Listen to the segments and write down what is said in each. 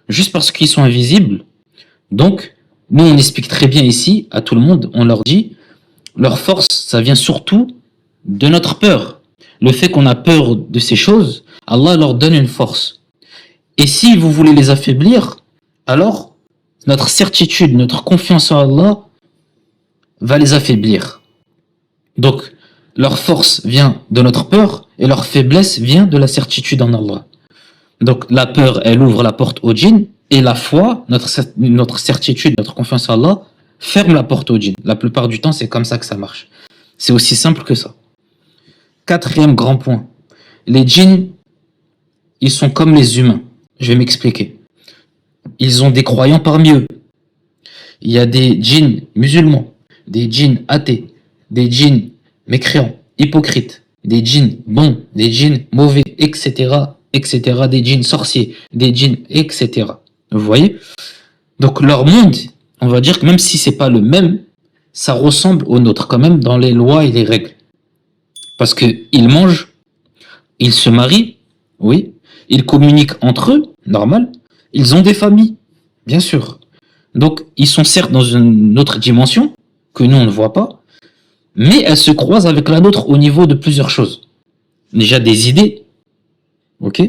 juste parce qu'ils sont invisibles. Donc, nous, on explique très bien ici à tout le monde, on leur dit, leur force, ça vient surtout de notre peur. Le fait qu'on a peur de ces choses, Allah leur donne une force. Et si vous voulez les affaiblir, alors notre certitude, notre confiance en Allah va les affaiblir. Donc, leur force vient de notre peur et leur faiblesse vient de la certitude en Allah. Donc, la peur, elle ouvre la porte au djinn et la foi, notre certitude, notre confiance en Allah, ferme la porte au djinn. La plupart du temps, c'est comme ça que ça marche. C'est aussi simple que ça. Quatrième grand point. Les djinns, ils sont comme les humains. Je vais m'expliquer. Ils ont des croyants parmi eux. Il y a des djinns musulmans, des djinns athées, des djinns mécréants, hypocrites, des djinns bons, des djinns mauvais, etc., etc., des djinns sorciers, des djinns, etc. Vous voyez? Donc leur monde, on va dire que même si c'est pas le même, ça ressemble au nôtre quand même dans les lois et les règles. Parce qu'ils mangent, ils se marient, oui, ils communiquent entre eux, normal, ils ont des familles, bien sûr. Donc, ils sont certes dans une autre dimension, que nous on ne voit pas, mais elles se croisent avec la nôtre au niveau de plusieurs choses. Déjà des idées, ok,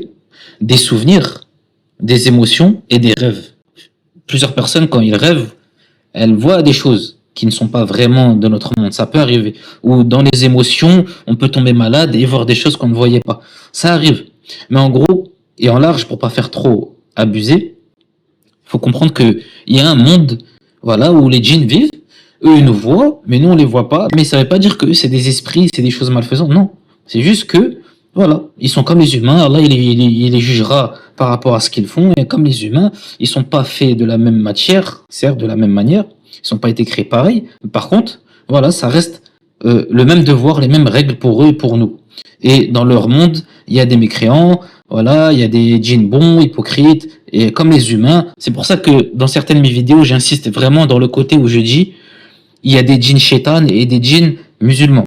des souvenirs, des émotions et des rêves. Plusieurs personnes, quand ils rêvent, elles voient des choses qui ne sont pas vraiment de notre monde. Ça peut arriver. Ou dans les émotions, on peut tomber malade et voir des choses qu'on ne voyait pas. Ça arrive. Mais en gros, et en large, pour pas faire trop abuser, il faut comprendre qu'il y a un monde, voilà, où les djinns vivent. Eux, ils nous voient, mais nous, on les voit pas. Mais ça veut pas dire que c'est des esprits, c'est des choses malfaisantes. Non. C'est juste que, voilà, ils sont comme les humains. Allah, il les jugera par rapport à ce qu'ils font. Et comme les humains, ils sont pas faits de la même matière, certes, de la même manière. Ils n'ont pas été créés pareil. Par contre, voilà, ça reste le même devoir, les mêmes règles pour eux et pour nous. Et dans leur monde, il y a des mécréants, voilà, il y a des djinns bons, hypocrites, et comme les humains. C'est pour ça que dans certaines de mes vidéos, j'insiste vraiment dans le côté où je dis il y a des djinns shaitan et des djinns musulmans.